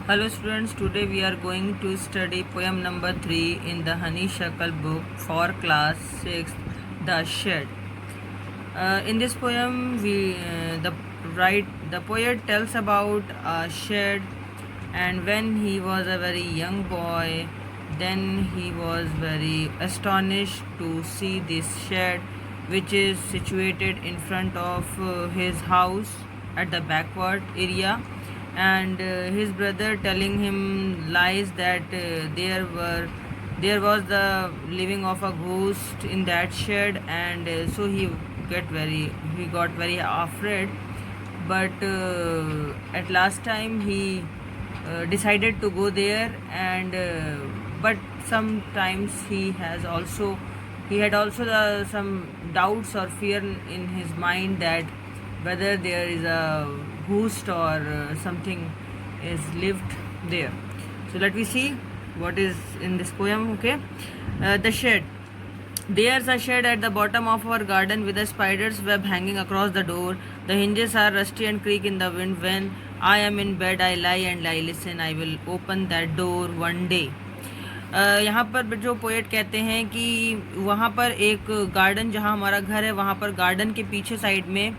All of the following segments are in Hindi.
Hello students, today we are going to study poem number 3 in the Honey Shakal book for class 6, The Shed. In this poem, the poet tells about a shed, and when he was a very young boy, then he was very astonished to see this shed, which is situated in front of his house at the backward area, and his brother telling him lies that there was the living of a ghost in that shed, and so he got very afraid. But at last time he decided to go there, and but sometimes he had also some doubts or fear in his mind that whether there is a ghost or something is lived there. So let me see what is in this poem. Okay, the shed. There's a shed at the bottom of our garden with a spider's web hanging across the door. The hinges are rusty and creak in the wind. When I am in bed, I lie and I listen. I will open that door one day. यहाँ पर जो पोएट कहते हैं कि वहाँ पर एक गार्डन, जहाँ हमारा घर है वहाँ पर गार्डन के पीछे साइड में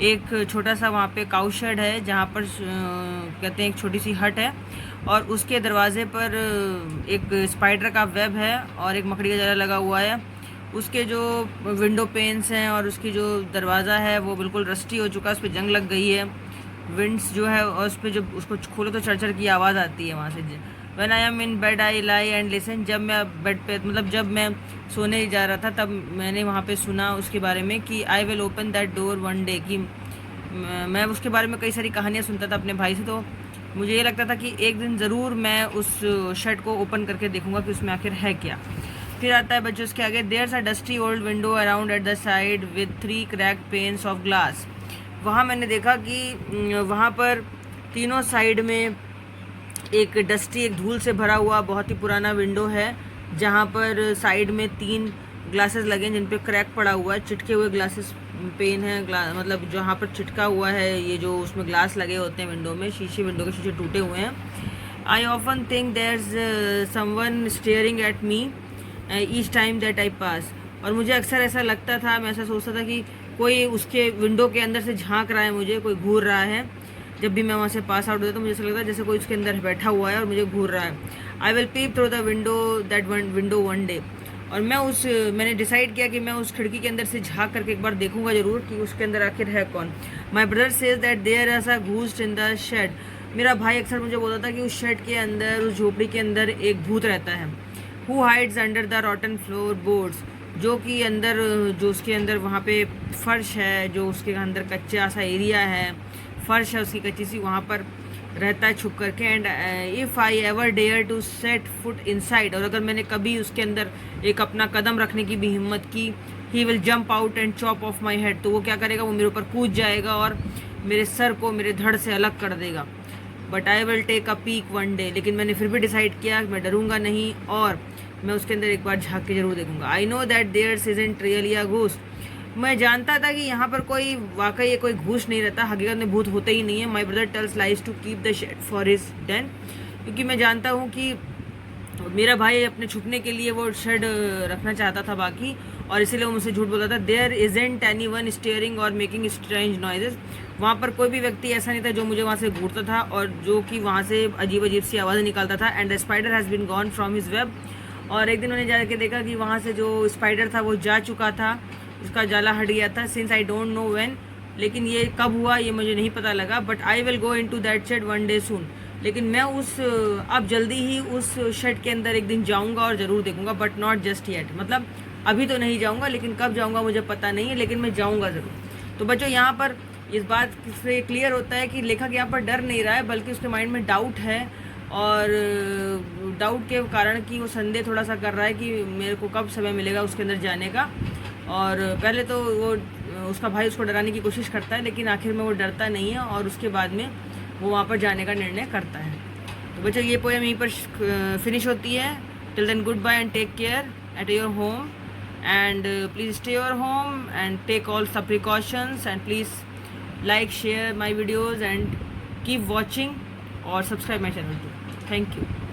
एक छोटा सा वहाँ पे काउ शेड है, जहाँ पर कहते हैं एक छोटी सी हट है, और उसके दरवाजे पर एक स्पाइडर का वेब है और एक मकड़ी का जाला लगा हुआ है. उसके जो विंडो पेन्स हैं और उसकी जो दरवाज़ा है वो बिल्कुल रस्टी हो चुका है, उस पर जंग लग गई है. विंड्स जो है और उस पर जब उसको खोलो तो चढ़ की आवाज़ आती है वहाँ से. When I am in bed I lie and listen. जब मैं बेड पे मतलब जब मैं सोने जा रहा था तब मैंने वहाँ पे सुना उसके बारे में कि I will open that door one day, कि मैं उसके बारे में कई सारी कहानियाँ सुनता था अपने भाई से, तो मुझे ये लगता था कि एक दिन ज़रूर मैं उस शेड को ओपन करके देखूँगा कि उसमें आखिर है क्या. फिर आता है बच्चों उसके आगे. There a dusty old window around at the side with 3 crack panes of glass. वहाँ मैंने देखा कि वहाँ पर तीनों साइड में एक डस्टी, एक धूल से भरा हुआ बहुत ही पुराना विंडो है, जहाँ पर साइड में 3 ग्लासेस लगे हैं जिन पे क्रैक पड़ा हुआ है, चिटके हुए ग्लासेस पेन है, मतलब जहाँ पर चिटका हुआ है ये जो उसमें ग्लास लगे होते हैं विंडो में, विंडो के शीशे टूटे हुए हैं. I often think there is someone staring at me each time that I pass. और मुझे अक्सर ऐसा लगता था, मैं ऐसा सोचता था कि कोई उसके विंडो के अंदर से झांक रहा है मुझे, कोई घूर रहा है. जब भी मैं वहाँ से पास आउट होता तो मुझे ऐसा लगता है जैसे कोई उसके अंदर बैठा हुआ है और मुझे घूर रहा है. I will pep through the window one day. और मैंने डिसाइड किया कि मैं उस खिड़की के अंदर से झाँक करके एक बार देखूंगा ज़रूर कि उसके अंदर आखिर है कौन. My brother says that there is a ghost in the shed. मेरा भाई अक्सर मुझे बोलता था कि उस शेड के अंदर, उस झोपड़ी के अंदर एक भूत रहता है. Who hides under the rotten floor boards. जो कि अंदर, जो उसके अंदर वहाँ पे फर्श है, जो उसके अंदर कच्चा सा एरिया है, फर्श है उसकी कच्ची सी, वहाँ पर रहता है छुप करके. And if I ever dare to set foot inside. और अगर मैंने कभी उसके अंदर एक अपना कदम रखने की भी हिम्मत की, he will jump out and chop of my head. तो वो क्या करेगा, वो मेरे ऊपर कूद जाएगा और मेरे सर को मेरे धड़ से अलग कर देगा. But I will take a peek one day. लेकिन मैंने फिर भी डिसाइड किया कि मैं डरूंगा नहीं और मैं उसके अंदर एक बार झाँक के जरूर देखूंगा. I know that there's isn't really a ghost. मैं जानता था कि यहाँ पर कोई वाकई कोई घूस नहीं रहता, हकीकत में भूत होते ही नहीं है. My brother tells lies to keep the shed for his den. क्योंकि मैं जानता हूँ कि मेरा भाई अपने छुपने के लिए वो शेड रखना चाहता था बाकी, और इसीलिए वो मुझसे झूठ बोला था. There isn't anyone staring और मेकिंग स्ट्रेंज नॉइजेस. वहाँ पर कोई भी व्यक्ति ऐसा नहीं था जो मुझे वहाँ से घूरता था और जो कि वहाँ से अजीब अजीब सी आवाज़ें निकालता था. And the spider has been gone from his web. और एक दिन उन्होंने जाके देखा कि वहाँ से जो स्पाइडर था वो जा चुका था, उसका जाला हट गया था. Since I don't know when. लेकिन ये कब हुआ ये मुझे नहीं पता लगा. But I will go into that shed one day soon. लेकिन मैं अब जल्दी ही उस शेड के अंदर एक दिन जाऊंगा और ज़रूर देखूंगा. But not just yet. मतलब अभी तो नहीं जाऊंगा, लेकिन कब जाऊंगा मुझे पता नहीं है, लेकिन मैं जाऊंगा ज़रूर. तो बच्चों यहाँ पर इस बात से क्लियर होता है कि लेखक यहाँ पर डर नहीं रहा है, बल्कि उसके माइंड में डाउट है, और डाउट के कारण कि वो संदेह थोड़ा सा कर रहा है कि मेरे को कब समय मिलेगा उसके अंदर जाने का. और पहले तो वो उसका भाई उसको डराने की कोशिश करता है, लेकिन आखिर में वो डरता नहीं है और उसके बाद में वो वहाँ पर जाने का निर्णय करता है. तो बच्चों ये पोएम यहीं पर फिनिश होती है. Till then goodbye and take care at your home, and please stay your home and take all सब precautions, and please like, share my videos and keep watching और subscribe my channel too. Thank you.